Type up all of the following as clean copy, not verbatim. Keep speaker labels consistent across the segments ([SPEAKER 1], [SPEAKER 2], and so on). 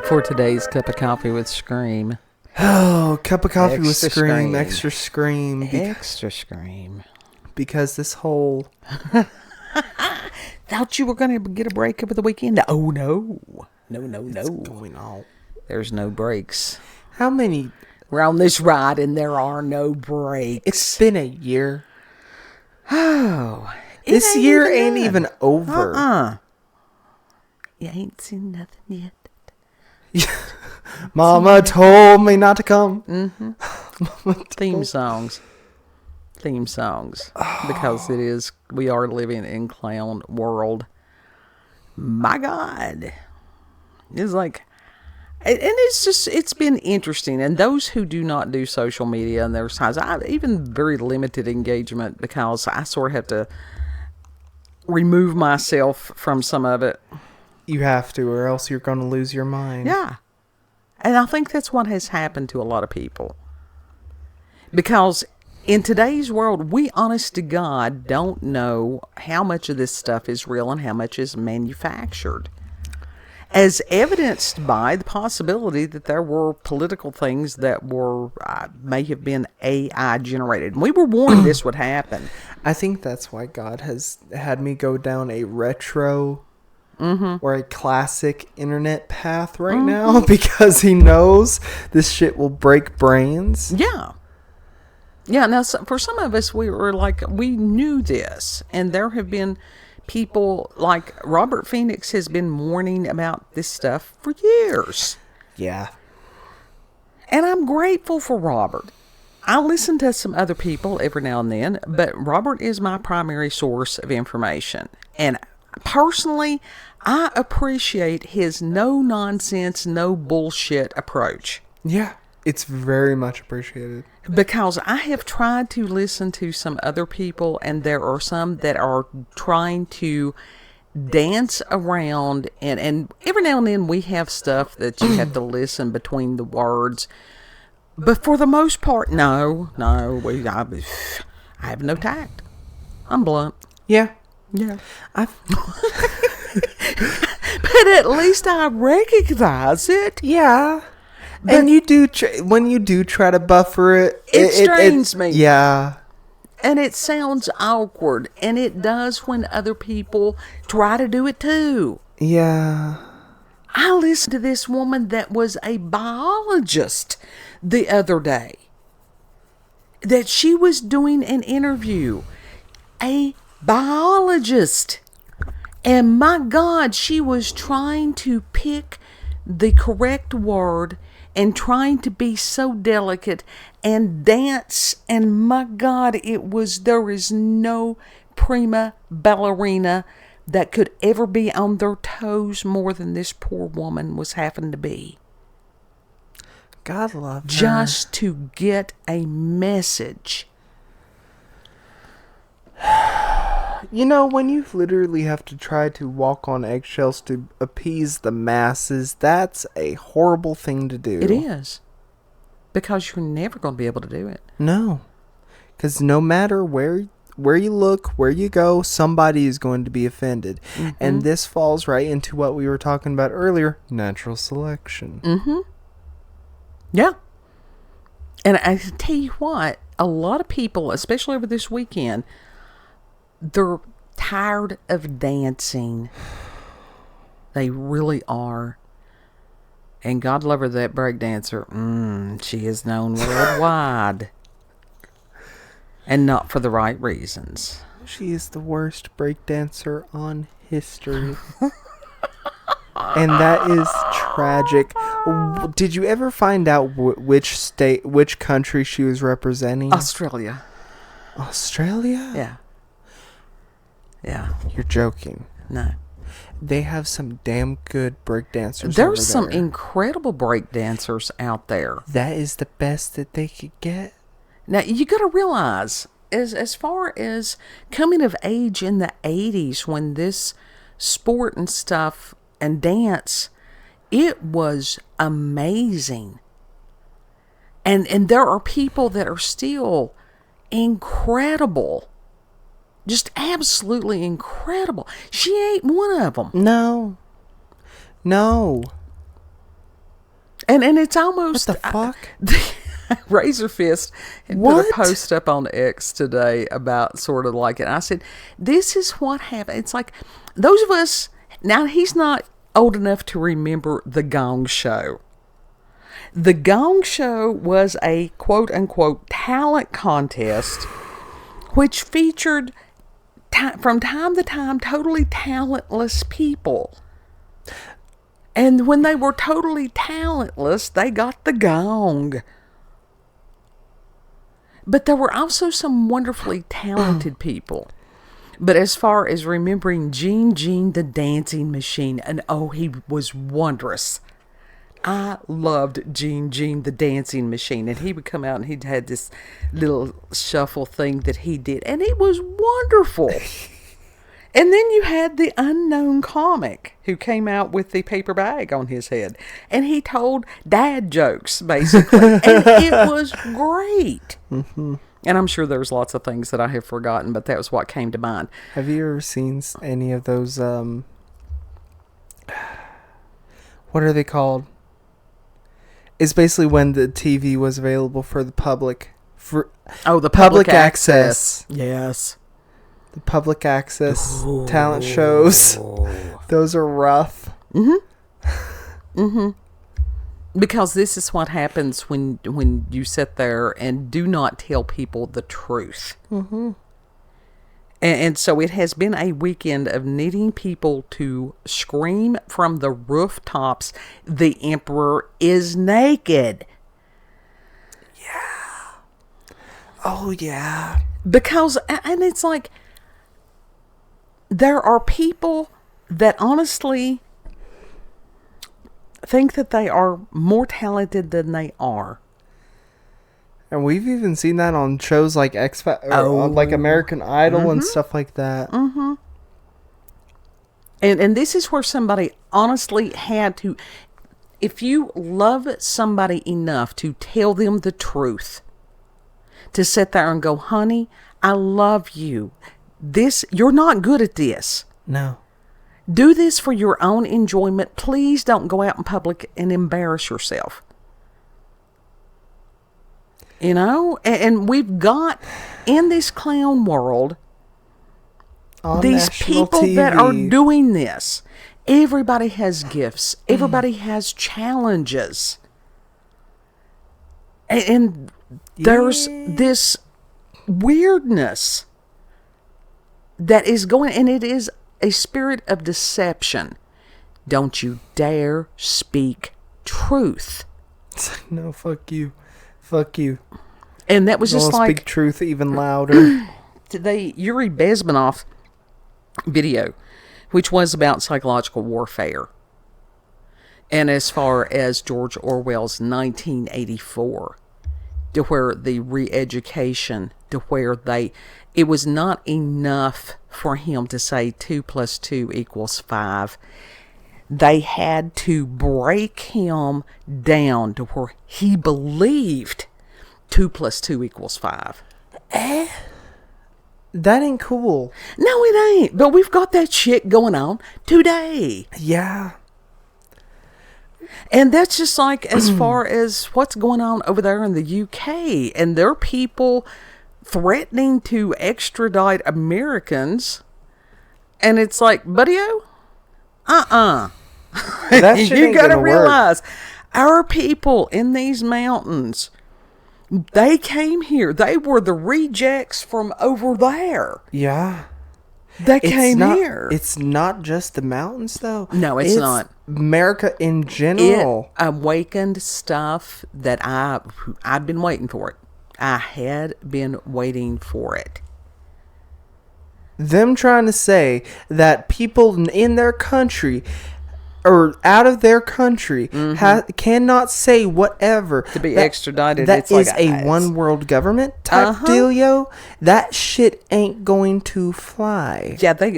[SPEAKER 1] For today's cup of coffee with Scream.
[SPEAKER 2] Oh, cup of coffee with
[SPEAKER 1] Extra
[SPEAKER 2] Scream,
[SPEAKER 1] Scream.
[SPEAKER 2] extra Scream.
[SPEAKER 1] Extra Scream.
[SPEAKER 2] Because this whole...
[SPEAKER 1] Thought you were going to get a break over the weekend? Oh, no. No.
[SPEAKER 2] What's going on?
[SPEAKER 1] There's no breaks.
[SPEAKER 2] How many...
[SPEAKER 1] We're on this ride and there are no breaks.
[SPEAKER 2] It's been a year.
[SPEAKER 1] Oh.
[SPEAKER 2] This year ain't even over.
[SPEAKER 1] You ain't seen nothing yet.
[SPEAKER 2] Mama told me not to come.
[SPEAKER 1] Mm-hmm. Theme songs. Because we are living in clown world. My God. It's like, and it's been interesting. And those who do not do social media, and there's times, even very limited engagement, because I sort of have to remove myself from some of it.
[SPEAKER 2] You have to, or else you're going to lose your mind.
[SPEAKER 1] Yeah. And I think that's what has happened to a lot of people. Because in today's world, we honest to God don't know how much of this stuff is real and how much is manufactured. As evidenced by the possibility that there were political things that were may have been AI generated. And we were warned this would happen.
[SPEAKER 2] I think that's why God has had me go down a retro or a classic internet path right now, because he knows this shit will break brains.
[SPEAKER 1] Yeah. Yeah, now for some of us, we were like, we knew this, and there have been people like Robert Phoenix has been warning about this stuff for years.
[SPEAKER 2] Yeah.
[SPEAKER 1] And I'm grateful for Robert. I listen to some other people every now and then, but Robert is my primary source of information. And personally, I appreciate his no nonsense, no bullshit approach.
[SPEAKER 2] Yeah. It's very much appreciated.
[SPEAKER 1] Because I have tried to listen to some other people, and there are some that are trying to dance around, and every now and then we have stuff that you have to listen between the words. But for the most part, no, I have no tact. I'm blunt.
[SPEAKER 2] Yeah.
[SPEAKER 1] But at least I recognize it.
[SPEAKER 2] Yeah. But and you do when you do try to buffer it,
[SPEAKER 1] it strains me.
[SPEAKER 2] Yeah.
[SPEAKER 1] And it sounds awkward, and it does when other people try to do it too.
[SPEAKER 2] Yeah.
[SPEAKER 1] I listened to this woman that was a biologist the other day, that she was doing an interview. A biologist. And my God, she was trying to pick the correct word and trying to be so delicate and dance. And my God, there is no prima ballerina that could ever be on their toes more than this poor woman was having to be.
[SPEAKER 2] God love her.
[SPEAKER 1] Just to get a message.
[SPEAKER 2] You know, when you literally have to try to walk on eggshells to appease the masses, that's a horrible thing to do.
[SPEAKER 1] It is. Because you're never going to be able to do it.
[SPEAKER 2] No. Because no matter where you look, where you go, somebody is going to be offended. Mm-hmm. And this falls right into what we were talking about earlier, natural selection.
[SPEAKER 1] Mm-hmm. Yeah. And I tell you what, a lot of people, especially over this weekend, they're tired of dancing. They really are. And God love her, that break dancer. She is known worldwide. And not for the right reasons.
[SPEAKER 2] She is the worst break dancer on history. And that is tragic. Did you ever find out which country she was representing?
[SPEAKER 1] Australia.
[SPEAKER 2] Australia?
[SPEAKER 1] Yeah.
[SPEAKER 2] You're joking.
[SPEAKER 1] No.
[SPEAKER 2] They have some damn good break dancers.
[SPEAKER 1] There's some incredible break dancers out there.
[SPEAKER 2] That is the best that they could get.
[SPEAKER 1] Now, you got to realize, as far as coming of age in the 80s, when this sport and stuff and dance, it was amazing. And there are people that are still incredible. Just absolutely incredible. She ain't one of them.
[SPEAKER 2] No.
[SPEAKER 1] And it's almost...
[SPEAKER 2] What the fuck?
[SPEAKER 1] Razor Fist had put a post up on X today about sort of like it. I said, this is what happened. It's like those of us... Now, he's not old enough to remember The Gong Show. The Gong Show was a quote-unquote talent contest which featured, from time to time, totally talentless people. And when they were totally talentless, they got the gong. But there were also some wonderfully talented people. But as far as remembering Gene the Dancing Machine, and oh, he was wondrous. I loved Gene the Dancing Machine. And he would come out and he'd had this little shuffle thing that he did. And it was wonderful. And then you had the unknown comic who came out with the paper bag on his head. And he told dad jokes, basically. And it was great. Mm-hmm. And I'm sure there's lots of things that I have forgotten, but that was what came to mind.
[SPEAKER 2] Have you ever seen any of those, what are they called? It's basically when the TV was available for the public.
[SPEAKER 1] The public access. Yes.
[SPEAKER 2] The public access talent shows. Those are rough.
[SPEAKER 1] Mm-hmm. Mm-hmm. Because this is what happens when you sit there and do not tell people the truth. Mm-hmm. And so it has been a weekend of needing people to scream from the rooftops, "The Emperor is naked."
[SPEAKER 2] Yeah. Oh, yeah.
[SPEAKER 1] Because, and it's like, there are people that honestly think that they are more talented than they are.
[SPEAKER 2] And we've even seen that on shows like like American Idol, mm-hmm. and stuff like that.
[SPEAKER 1] Mm-hmm. And this is where somebody honestly had to, if you love somebody enough to tell them the truth, to sit there and go, "Honey, I love you. You're not good at this.
[SPEAKER 2] No.
[SPEAKER 1] Do this for your own enjoyment. Please don't go out in public and embarrass yourself." You know? And we've got, in this clown world,
[SPEAKER 2] on
[SPEAKER 1] these people
[SPEAKER 2] TV.
[SPEAKER 1] that are doing this. Everybody has gifts. Everybody has challenges. And there's this weirdness that is going, and it is a spirit of deception. Don't you dare speak truth.
[SPEAKER 2] It's like, no, fuck you. Fuck you.
[SPEAKER 1] And that was just like...
[SPEAKER 2] speak truth even louder.
[SPEAKER 1] Today, Yuri Bezmenov video, which was about psychological warfare. And as far as George Orwell's 1984, to where the re-education, to where it was not enough for him to say 2 + 2 = 5. They had to break him down to where he believed 2 + 2 = 5.
[SPEAKER 2] That ain't cool.
[SPEAKER 1] No, it ain't. But we've got that shit going on today.
[SPEAKER 2] Yeah.
[SPEAKER 1] And that's just like as far as what's going on over there in the UK. And there are people threatening to extradite Americans. And it's like, buddy-o,
[SPEAKER 2] That shit
[SPEAKER 1] you
[SPEAKER 2] ain't
[SPEAKER 1] gotta
[SPEAKER 2] gonna
[SPEAKER 1] realize,
[SPEAKER 2] work.
[SPEAKER 1] our people in these mountains, they came here. They were the rejects from over there.
[SPEAKER 2] Yeah.
[SPEAKER 1] They came here.
[SPEAKER 2] It's not just the mountains, though.
[SPEAKER 1] No, it's not.
[SPEAKER 2] America in general.
[SPEAKER 1] It awakened stuff that I'd been waiting for it. I had been waiting for it.
[SPEAKER 2] Them trying to say that people in their country or out of their country cannot say whatever.
[SPEAKER 1] To be extradited.
[SPEAKER 2] That
[SPEAKER 1] it's
[SPEAKER 2] is
[SPEAKER 1] like
[SPEAKER 2] a one world government type dealio. That shit ain't going to fly.
[SPEAKER 1] Yeah, they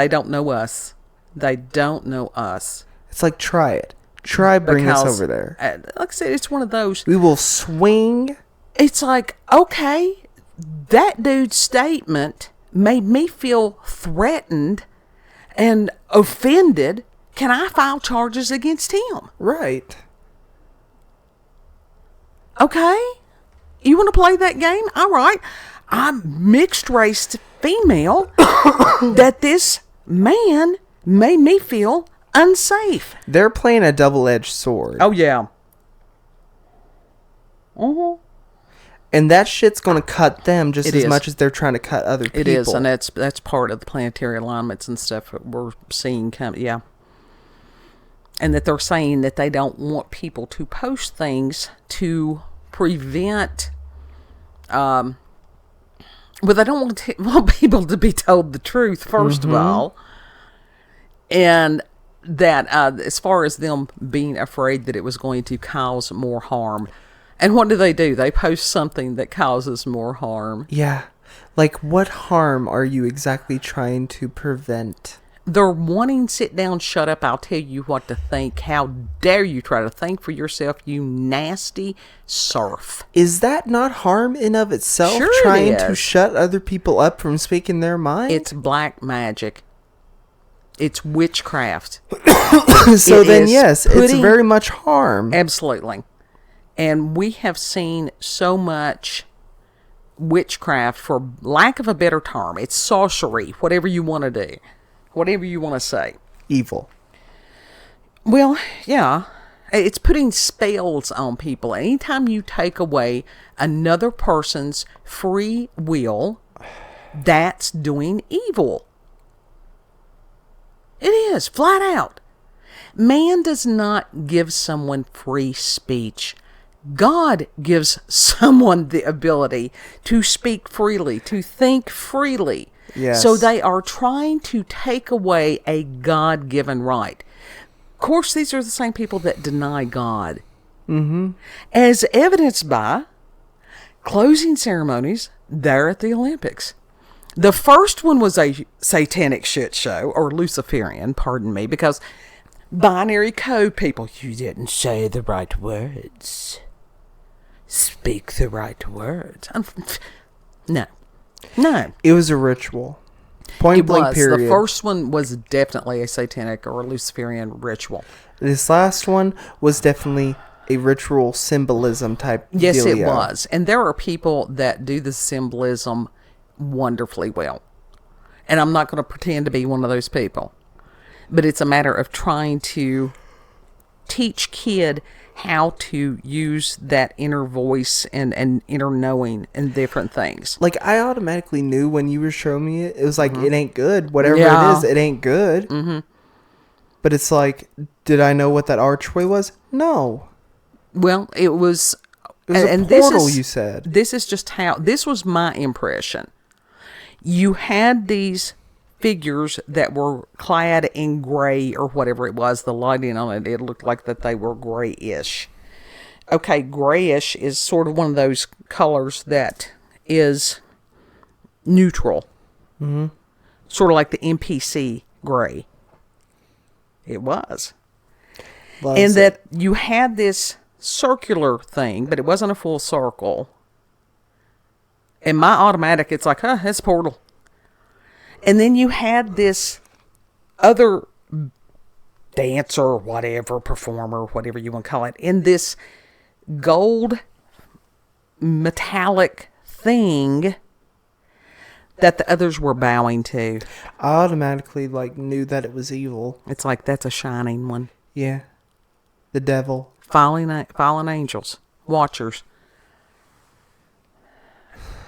[SPEAKER 1] don't know us. They don't know us.
[SPEAKER 2] It's like, try it. Try bring us
[SPEAKER 1] because,
[SPEAKER 2] over there.
[SPEAKER 1] Like I said, it's one of those.
[SPEAKER 2] We will swing.
[SPEAKER 1] It's like, okay, that dude's statement made me feel threatened and offended. Can I file charges against him?
[SPEAKER 2] Right.
[SPEAKER 1] Okay. You want to play that game? All right. I'm mixed race female. That this man made me feel unsafe.
[SPEAKER 2] They're playing a double-edged sword.
[SPEAKER 1] Oh, yeah. Mm-hmm.
[SPEAKER 2] And that shit's going to cut them just
[SPEAKER 1] It
[SPEAKER 2] as
[SPEAKER 1] is.
[SPEAKER 2] much as they're trying to cut other people.
[SPEAKER 1] It is, and that's part of the planetary alignments and stuff that we're seeing come. Yeah. And that they're saying that they don't want people to post things to prevent... well, they don't want people to be told the truth, first of all. And that as far as them being afraid that it was going to cause more harm. And what do? They post something that causes more harm.
[SPEAKER 2] Yeah. Like, what harm are you exactly trying to prevent?
[SPEAKER 1] They're wanting sit down, shut up, I'll tell you what to think. How dare you try to think for yourself, you nasty serf.
[SPEAKER 2] Is that not harm in of itself?
[SPEAKER 1] Sure
[SPEAKER 2] trying
[SPEAKER 1] it
[SPEAKER 2] to
[SPEAKER 1] is.
[SPEAKER 2] shut other people up from speaking their mind?
[SPEAKER 1] It's black magic. It's witchcraft.
[SPEAKER 2] So
[SPEAKER 1] It
[SPEAKER 2] then,
[SPEAKER 1] is
[SPEAKER 2] yes, it's
[SPEAKER 1] putting-
[SPEAKER 2] very much harm.
[SPEAKER 1] Absolutely. And we have seen so much witchcraft, for lack of a better term. It's sorcery, whatever you want to do. Whatever you want to say.
[SPEAKER 2] Evil.
[SPEAKER 1] Well, yeah. It's putting spells on people. Anytime you take away another person's free will, that's doing evil. It is, flat out. Man does not give someone free speech. God gives someone the ability to speak freely, to think freely.
[SPEAKER 2] Yes.
[SPEAKER 1] So they are trying to take away a God-given right. Of course, these are the same people that deny God. Mm-hmm. As evidenced by closing ceremonies there at the Olympics. The first one was a satanic shit show, or Luciferian, pardon me, because binary code people, you didn't say the right words. Speak the right words. No.
[SPEAKER 2] It was a ritual. Point
[SPEAKER 1] It
[SPEAKER 2] blank
[SPEAKER 1] was.
[SPEAKER 2] period.
[SPEAKER 1] The first one was definitely a satanic or a Luciferian ritual.
[SPEAKER 2] This last one was definitely a ritual symbolism type
[SPEAKER 1] Yes,
[SPEAKER 2] dealio.
[SPEAKER 1] it was. And there are people that do the symbolism wonderfully well. And I'm not going to pretend to be one of those people. But it's a matter of trying to teach kid how to use that inner voice and inner knowing and different things.
[SPEAKER 2] Like, I automatically knew when you were showing me it. It was like, it ain't good. Whatever
[SPEAKER 1] Yeah.
[SPEAKER 2] it is, it ain't good. Mm-hmm. But it's like, did I know what that archway was? No.
[SPEAKER 1] Well, it was...
[SPEAKER 2] It was a portal, you said.
[SPEAKER 1] This is just how... This was my impression. You had these figures that were clad in gray or whatever it was. The lighting on it looked like that they were grayish. Okay, grayish is sort of one of those colors that is neutral. Mm-hmm. Sort of like the NPC gray. It was. And that you had this circular thing, but it wasn't a full circle. And my automatic, it's like, it's a portal. And then you had this other dancer, whatever, performer, whatever you want to call it, in this gold metallic thing that the others were bowing to.
[SPEAKER 2] I automatically, like, knew that it was evil.
[SPEAKER 1] It's like, that's a shining one.
[SPEAKER 2] Yeah. The devil.
[SPEAKER 1] Fallen angels. Watchers.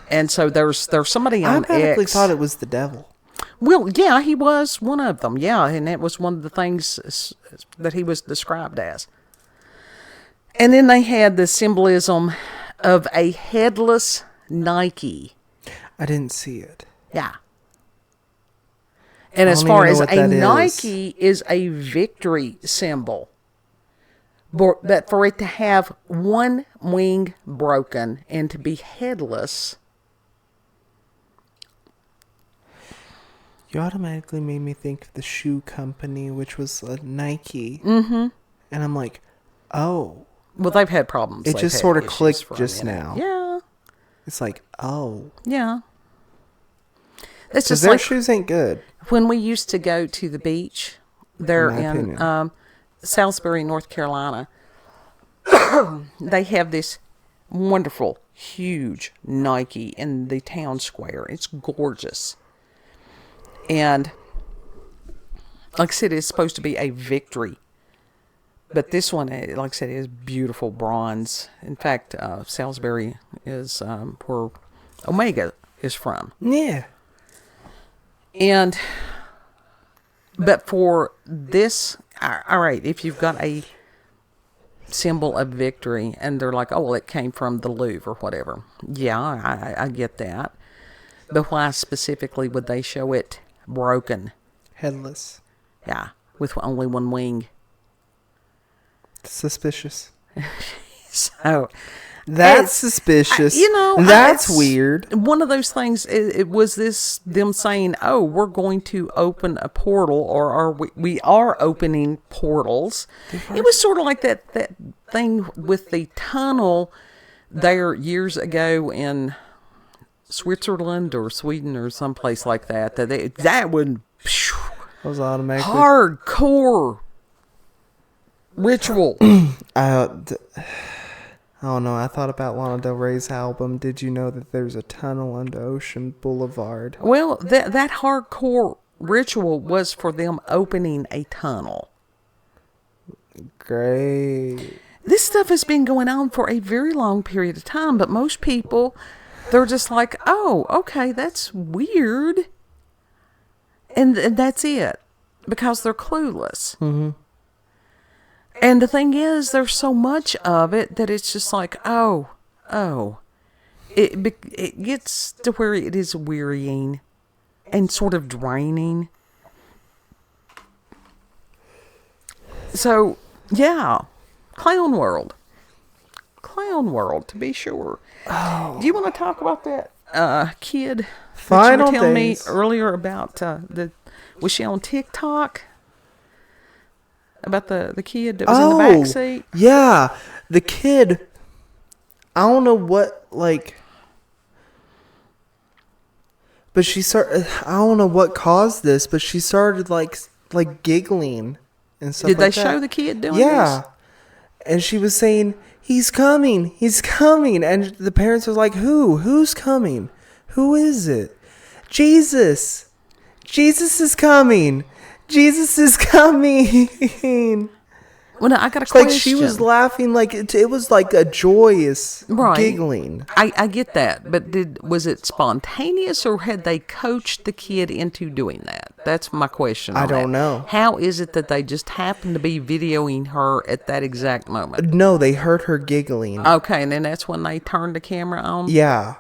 [SPEAKER 1] And so there's somebody
[SPEAKER 2] I
[SPEAKER 1] on
[SPEAKER 2] automatically
[SPEAKER 1] X.
[SPEAKER 2] thought it was the devil.
[SPEAKER 1] Well, yeah, he was one of them. Yeah, and that was one of the things that he was described as. And then they had the symbolism of a headless Nike.
[SPEAKER 2] I didn't see it.
[SPEAKER 1] Yeah. And
[SPEAKER 2] I
[SPEAKER 1] as
[SPEAKER 2] don't
[SPEAKER 1] far
[SPEAKER 2] even
[SPEAKER 1] as
[SPEAKER 2] know what
[SPEAKER 1] a
[SPEAKER 2] that is.
[SPEAKER 1] Nike is a victory symbol. But for it to have one wing broken and to be headless...
[SPEAKER 2] You automatically made me think of the shoe company, which was Nike. Mm-hmm. And I'm like, oh.
[SPEAKER 1] Well, they've had problems.
[SPEAKER 2] It
[SPEAKER 1] They've
[SPEAKER 2] just
[SPEAKER 1] had
[SPEAKER 2] sort of
[SPEAKER 1] issues
[SPEAKER 2] clicked
[SPEAKER 1] for a
[SPEAKER 2] just
[SPEAKER 1] minute.
[SPEAKER 2] now.
[SPEAKER 1] Yeah.
[SPEAKER 2] It's like, oh.
[SPEAKER 1] Yeah. It's
[SPEAKER 2] Because
[SPEAKER 1] just
[SPEAKER 2] their
[SPEAKER 1] like
[SPEAKER 2] shoes ain't good.
[SPEAKER 1] when we used to go to the beach there
[SPEAKER 2] In my
[SPEAKER 1] in
[SPEAKER 2] opinion.
[SPEAKER 1] Salisbury, North Carolina. They have this wonderful, huge Nike in the town square. It's gorgeous. And like I said, it's supposed to be a victory. But this one, like I said, is beautiful bronze. In fact, Salisbury is where Omega is from.
[SPEAKER 2] Yeah.
[SPEAKER 1] But for this, all right, if you've got a symbol of victory and they're like, oh, well, it came from the Louvre or whatever. Yeah, I get that. But why specifically would they show it broken?
[SPEAKER 2] Headless.
[SPEAKER 1] Yeah, with only one wing.
[SPEAKER 2] Suspicious.
[SPEAKER 1] So
[SPEAKER 2] That's suspicious. That's weird.
[SPEAKER 1] One of those things. It was this them saying, "Oh, we're going to open a portal, or are we are opening portals." It was sort of like that thing with the tunnel there years ago in Switzerland or Sweden or someplace like that. That would
[SPEAKER 2] Was automatically
[SPEAKER 1] hardcore ritual.
[SPEAKER 2] I don't know. I thought about Lana Del Rey's album. Did you know that there's a tunnel under Ocean Boulevard?
[SPEAKER 1] Well, that hardcore ritual was for them opening a tunnel.
[SPEAKER 2] Great.
[SPEAKER 1] This stuff has been going on for a very long period of time, but most people, they're just like, oh, okay, that's weird. And that's it. Because they're clueless.
[SPEAKER 2] Mm-hmm.
[SPEAKER 1] And the thing is, there's so much of it that it's just like, oh. It gets to where it is wearying and sort of draining. So, yeah. Clown World, to be sure.
[SPEAKER 2] Oh.
[SPEAKER 1] Do you want to talk about that kid
[SPEAKER 2] Final
[SPEAKER 1] that you were telling me
[SPEAKER 2] days.
[SPEAKER 1] earlier about was she on TikTok? About the kid that was in the back seat?
[SPEAKER 2] Yeah. The kid, I don't know what, but she started, I don't know what caused this, but she started like giggling and stuff
[SPEAKER 1] Did
[SPEAKER 2] like
[SPEAKER 1] they
[SPEAKER 2] that.
[SPEAKER 1] show the kid doing
[SPEAKER 2] Yeah.
[SPEAKER 1] this?
[SPEAKER 2] And she was saying, he's coming. And the parents were like, who's coming? Who is it? Jesus is coming. Jesus is coming.
[SPEAKER 1] Well, no, I got a
[SPEAKER 2] It's
[SPEAKER 1] question.
[SPEAKER 2] like she was laughing like it was like a joyous giggling.
[SPEAKER 1] I get that, but was it spontaneous or had they coached the kid into doing that? That's my question.
[SPEAKER 2] I don't know.
[SPEAKER 1] How is it that they just happened to be videoing her at that exact moment?
[SPEAKER 2] No, they heard her giggling.
[SPEAKER 1] Okay, and then that's when they turned the camera on?
[SPEAKER 2] Yeah.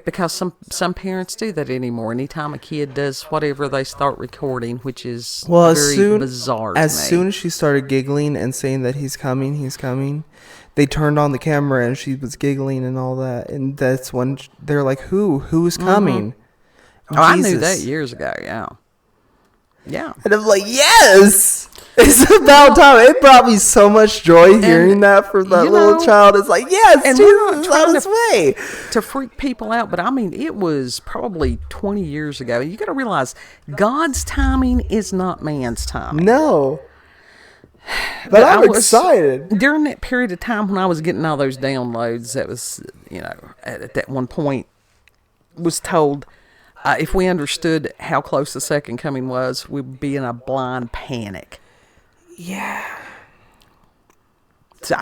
[SPEAKER 1] Because some parents do that anymore. Anytime a kid does whatever, they start recording, which is very bizarre to me.
[SPEAKER 2] As soon as she started giggling and saying that he's coming, they turned on the camera and she was giggling and all that. And that's when they're like, who's coming?
[SPEAKER 1] Oh, I knew that years ago, yeah. Yeah.
[SPEAKER 2] And I'm like, yes! It's about time. It brought me so much joy hearing that from that little child. It's like, yes,
[SPEAKER 1] and
[SPEAKER 2] Jesus is on his way.
[SPEAKER 1] To freak people out, but I mean, it was probably 20 years ago. You got to realize, God's timing is not man's timing.
[SPEAKER 2] No. But I'm excited.
[SPEAKER 1] During that period of time when I was getting all those downloads, that was, at that one point, was told, if we understood how close the second coming was, we'd be in a blind panic.
[SPEAKER 2] Yeah.
[SPEAKER 1] So,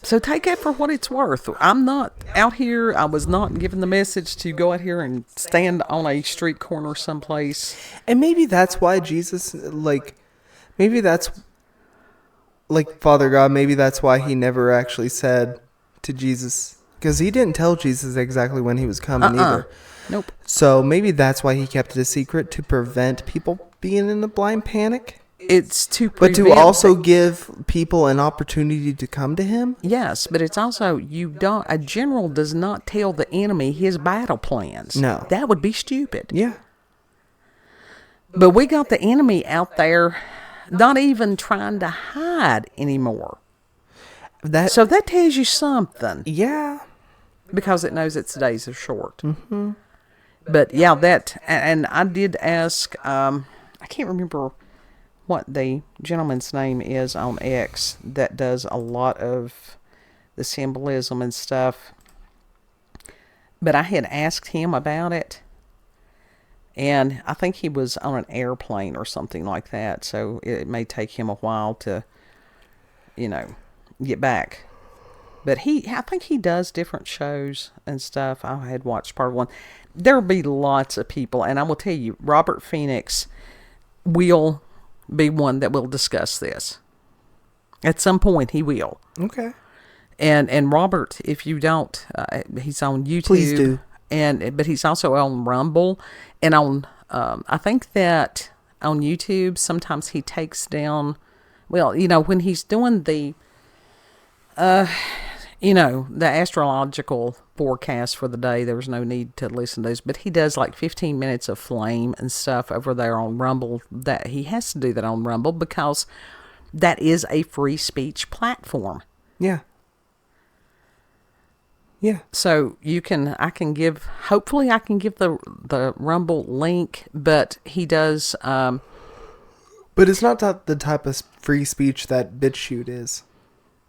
[SPEAKER 1] so take that for what it's worth. I'm not out here. I was not given the message to go out here and stand on a street corner someplace.
[SPEAKER 2] And maybe that's why Jesus, maybe that's, Father God, maybe that's why he never actually said to Jesus, because he didn't tell Jesus exactly when he was coming either.
[SPEAKER 1] Nope.
[SPEAKER 2] So maybe that's why he kept it a secret, to prevent people being in a blind panic.
[SPEAKER 1] It's to
[SPEAKER 2] But to also give people an opportunity to come to him?
[SPEAKER 1] Yes, but it's also, a general does not tell the enemy his battle plans.
[SPEAKER 2] No.
[SPEAKER 1] That would be stupid.
[SPEAKER 2] Yeah.
[SPEAKER 1] But we got the enemy out there not even trying to hide anymore.
[SPEAKER 2] That
[SPEAKER 1] So that tells you something.
[SPEAKER 2] yeah.
[SPEAKER 1] Because it knows its days are short. Mm-hmm. But yeah, and I did ask, I can't remember what the gentleman's name is on X that does a lot of the symbolism and stuff. But I had asked him about it. And I think he was on an airplane or something like that. So it may take him a while to, get back. But I think he does different shows and stuff. I had watched part of one. There'll be lots of people. And I will tell you, Robert Phoenix will be one that will discuss this. At some point, he will.
[SPEAKER 2] Okay.
[SPEAKER 1] And Robert, if you don't, he's on YouTube.
[SPEAKER 2] Please do.
[SPEAKER 1] But he's also on Rumble. And on, I think that on YouTube, sometimes he takes down, when he's doing the astrological forecast for the day, there was no need to listen to those. But he does like 15 minutes of flame and stuff over there on Rumble. That he has to do that on Rumble because that is a free speech platform.
[SPEAKER 2] Yeah. Yeah.
[SPEAKER 1] So hopefully I can give the Rumble link, but he does.
[SPEAKER 2] But it's not the type of free speech that BitChute is.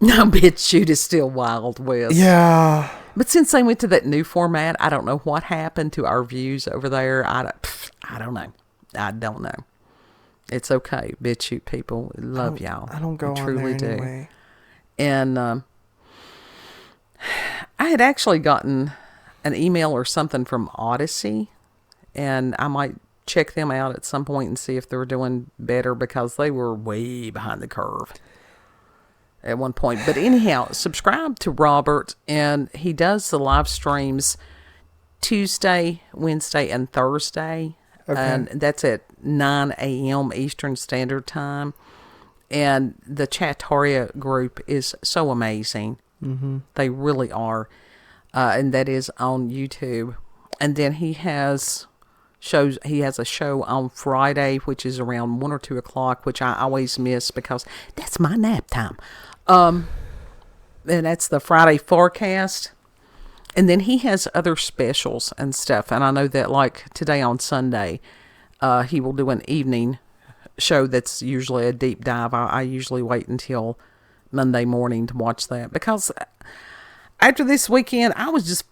[SPEAKER 1] No, BitChute is still Wild West.
[SPEAKER 2] Yeah.
[SPEAKER 1] But since they went to that new format, I don't know what happened to our views over there. I don't know. I don't know. It's okay, BitChute people. Love y'all.
[SPEAKER 2] I don't go
[SPEAKER 1] truly
[SPEAKER 2] on there anyway.
[SPEAKER 1] And I had actually gotten an email or something from Odyssey, and I might check them out at some point and see if they're doing better because they were way behind the curve at one point. But anyhow, subscribe to Robert, and he does the live streams Tuesday, Wednesday, and Thursday.
[SPEAKER 2] Okay.
[SPEAKER 1] And that's at 9 a.m. Eastern Standard Time. And the Chataria group is so amazing. Mm-hmm. They really are. And that is on YouTube. And then he has a show on Friday, which is around 1 or 2 o'clock, which I always miss because that's my nap time. And that's the Friday forecast. And then he has other specials and stuff. And I know that like today on Sunday, he will do an evening show that's usually a deep dive. I usually wait until Monday morning to watch that because after this weekend, I was just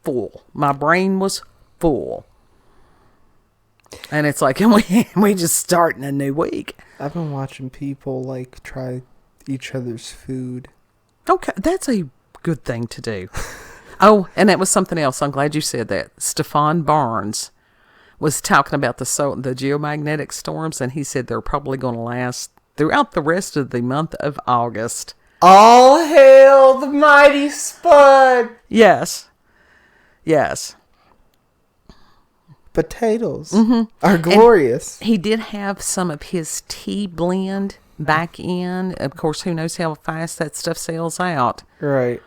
[SPEAKER 1] full. My brain was full. And it's like, we just starting a new week.
[SPEAKER 2] I've been watching people like try each other's food.
[SPEAKER 1] Okay, that's a good thing to do. Oh, and that was something else. I'm glad you said that. Stefan Barnes was talking about the geomagnetic storms, and he said they're probably going to last throughout the rest of the month of August.
[SPEAKER 2] All hail the mighty Spud!
[SPEAKER 1] Yes.
[SPEAKER 2] Potatoes are glorious.
[SPEAKER 1] And he did have some of his tea blend back in. Of course, who knows how fast that stuff sells out.
[SPEAKER 2] Right.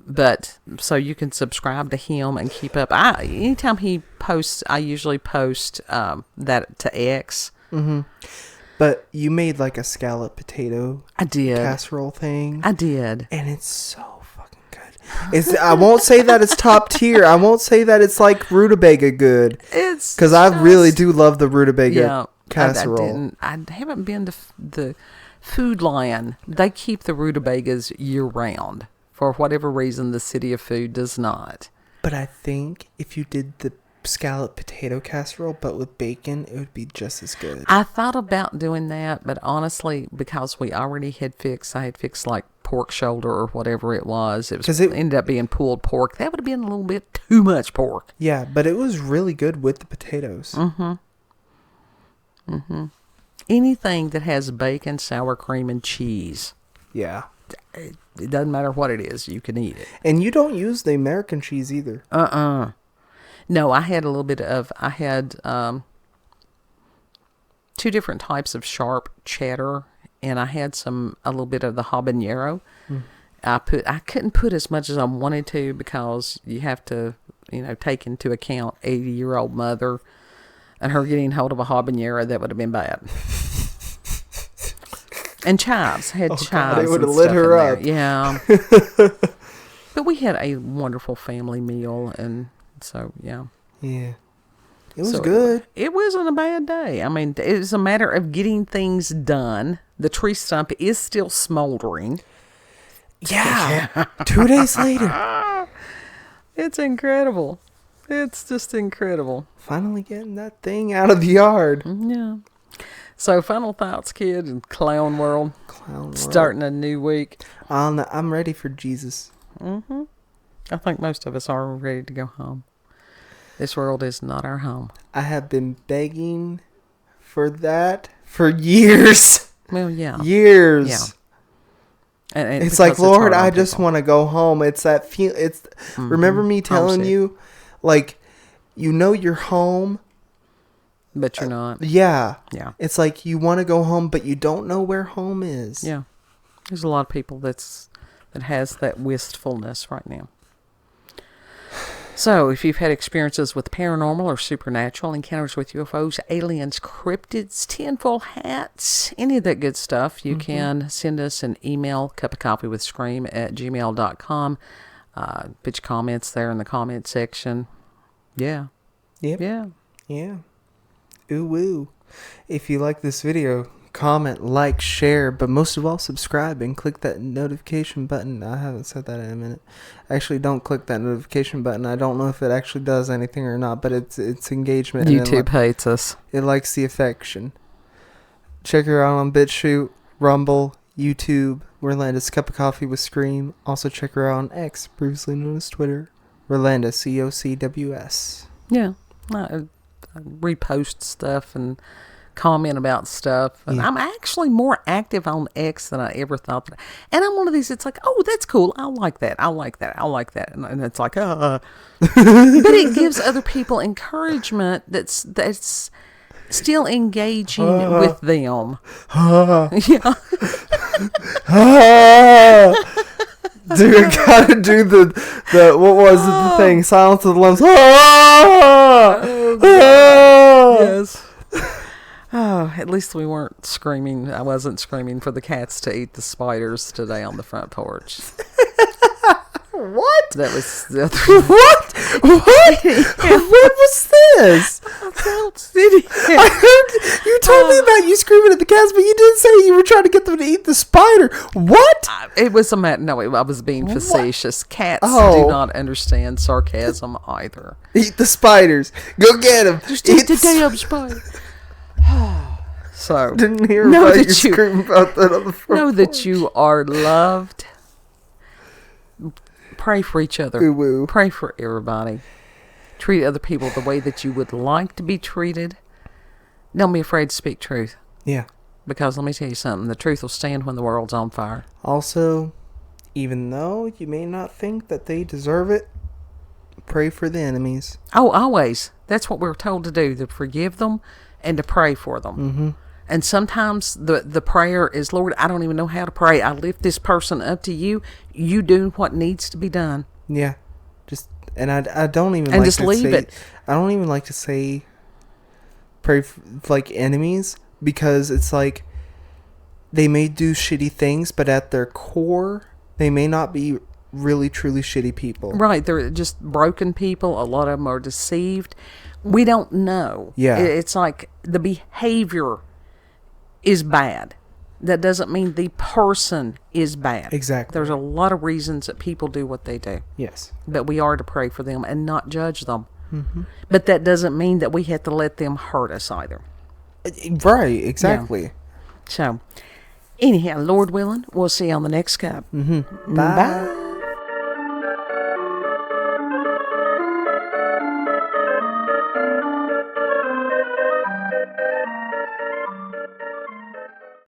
[SPEAKER 1] But so you can subscribe to him and keep up. Anytime he posts, I usually post that to X.
[SPEAKER 2] Mm-hmm. But you made like a scallop potato casserole thing.
[SPEAKER 1] I did.
[SPEAKER 2] And it's so fucking good. I won't say that it's top tier. I won't say that it's like rutabaga good.
[SPEAKER 1] It's
[SPEAKER 2] because I really do love the rutabaga casserole.
[SPEAKER 1] I haven't been to the Food Lion. They keep the rutabagas year round. For whatever reason, the City of Food does not.
[SPEAKER 2] But I think if you did the scallop potato casserole, but with bacon, it would be just as good.
[SPEAKER 1] I thought about doing that, but honestly, because I had fixed like pork shoulder or whatever it was. It ended up being pulled pork. That would have been a little bit too much pork.
[SPEAKER 2] Yeah, but it was really good with the potatoes.
[SPEAKER 1] Anything that has bacon, sour cream, and cheese.
[SPEAKER 2] Yeah.
[SPEAKER 1] It doesn't matter what it is, you can eat it.
[SPEAKER 2] And you don't use the American cheese either.
[SPEAKER 1] No, I had two different types of sharp cheddar, and I had a little bit of the habanero. I couldn't put as much as I wanted to because you have to, take into account 80-year-old mother and her getting hold of a habanero. That would have been bad. And chives. Had
[SPEAKER 2] Oh,
[SPEAKER 1] chives.
[SPEAKER 2] God, it would
[SPEAKER 1] and
[SPEAKER 2] have lit
[SPEAKER 1] stuff
[SPEAKER 2] her
[SPEAKER 1] in there.
[SPEAKER 2] up.
[SPEAKER 1] Yeah. But we had a wonderful family meal, and so, yeah.
[SPEAKER 2] Yeah. It was
[SPEAKER 1] So
[SPEAKER 2] good.
[SPEAKER 1] It wasn't a bad day. I mean, it was a matter of getting things done. The tree stump is still smoldering.
[SPEAKER 2] Yeah. 2 days later.
[SPEAKER 1] It's incredible. It's just incredible.
[SPEAKER 2] Finally getting that thing out of the yard.
[SPEAKER 1] Yeah. So, final thoughts, kid, in clown world.
[SPEAKER 2] Clown world.
[SPEAKER 1] Starting a new week.
[SPEAKER 2] I'm ready for Jesus.
[SPEAKER 1] Mm-hmm. I think most of us are ready to go home. This world is not our home.
[SPEAKER 2] I have been begging for that for years.
[SPEAKER 1] Well, yeah.
[SPEAKER 2] Years.
[SPEAKER 1] Yeah. And
[SPEAKER 2] It's like, Lord, I just
[SPEAKER 1] people.
[SPEAKER 2] want to go home. It's that feel. It's remember me telling
[SPEAKER 1] Homesick.
[SPEAKER 2] you, like, you know you're home.
[SPEAKER 1] But you're not.
[SPEAKER 2] Yeah.
[SPEAKER 1] Yeah.
[SPEAKER 2] It's like you want to go home, but you don't know where home is.
[SPEAKER 1] Yeah. There's a lot of people that has that wistfulness right now. So, if you've had experiences with paranormal or supernatural, encounters with UFOs, aliens, cryptids, tinfoil hats, any of that good stuff, you can send us an email, cupofcoffeewithscream@gmail.com. Put your comments there in the comment section. Yeah.
[SPEAKER 2] Yep.
[SPEAKER 1] Yeah.
[SPEAKER 2] Yeah. Ooh woo. If you like this video, comment, like, share, but most of all, subscribe and click that notification button. I haven't said that in a minute. Actually, don't click that notification button. I don't know if it actually does anything or not, but it's engagement.
[SPEAKER 1] YouTube hates us.
[SPEAKER 2] It likes the affection. Check her out on BitChute, Rumble, YouTube. Rolanda's Cup of Coffee with Scream. Also check her out on X, previously known as Twitter. Rolanda, COCWS.
[SPEAKER 1] Yeah. I repost stuff and comment about stuff. And
[SPEAKER 2] Yeah.
[SPEAKER 1] I'm actually more active on X than I ever thought. And I'm one of these, it's like, oh, that's cool. I like that. I like that. I like that. And it's like, But it gives other people encouragement that's still engaging with them. Yeah.
[SPEAKER 2] Dude, I gotta do the what was it, the thing? Silence of the Lambs.
[SPEAKER 1] Yes. Oh, at least we weren't screaming. I wasn't screaming for the cats to eat the spiders today on the front porch.
[SPEAKER 2] What?
[SPEAKER 1] That was the other.
[SPEAKER 2] What? What? What was this? I heard you told me about you screaming at the cats, but you didn't say you were trying to get them to eat the spider. What?
[SPEAKER 1] It was a matter. No, I was being facetious. Cats do not understand sarcasm either.
[SPEAKER 2] Eat the spiders. Go get them.
[SPEAKER 1] Just eat the damn spider. So
[SPEAKER 2] Didn't hear
[SPEAKER 1] know
[SPEAKER 2] about
[SPEAKER 1] that
[SPEAKER 2] you
[SPEAKER 1] you-
[SPEAKER 2] screaming about that on the front
[SPEAKER 1] know that you are loved. Pray for each other.
[SPEAKER 2] Ooh, woo.
[SPEAKER 1] Pray for everybody. Treat other people the way that you would like to be treated. Don't be afraid to speak truth.
[SPEAKER 2] Yeah.
[SPEAKER 1] Because let me tell you something. The truth will stand when the world's on fire.
[SPEAKER 2] Also, even though you may not think that they deserve it, pray for the enemies.
[SPEAKER 1] Oh, always. That's what we're told to do. To forgive them and to pray for them.
[SPEAKER 2] Mm-hmm.
[SPEAKER 1] And sometimes the prayer is, Lord, I don't even know how to pray. I lift this person up to you. You do what needs to be done.
[SPEAKER 2] Yeah. And I don't even
[SPEAKER 1] And
[SPEAKER 2] like
[SPEAKER 1] just
[SPEAKER 2] to
[SPEAKER 1] leave
[SPEAKER 2] say,
[SPEAKER 1] it.
[SPEAKER 2] I don't even like to say pray for, like, enemies, because it's like they may do shitty things, but at their core, they may not be really truly shitty people.
[SPEAKER 1] Right. They're just broken people. A lot of them are deceived. We don't know.
[SPEAKER 2] Yeah.
[SPEAKER 1] It's like the behavior is bad. That doesn't mean the person is bad.
[SPEAKER 2] Exactly.
[SPEAKER 1] There's a lot of reasons that people do what they do.
[SPEAKER 2] Yes.
[SPEAKER 1] But we are to pray for them and not judge them.
[SPEAKER 2] Mm-hmm.
[SPEAKER 1] But that doesn't mean that we have to let them hurt us either.
[SPEAKER 2] Right. Exactly.
[SPEAKER 1] Yeah. So, anyhow, Lord willing, we'll see you on the next cup.
[SPEAKER 2] Mm-hmm.
[SPEAKER 1] Bye.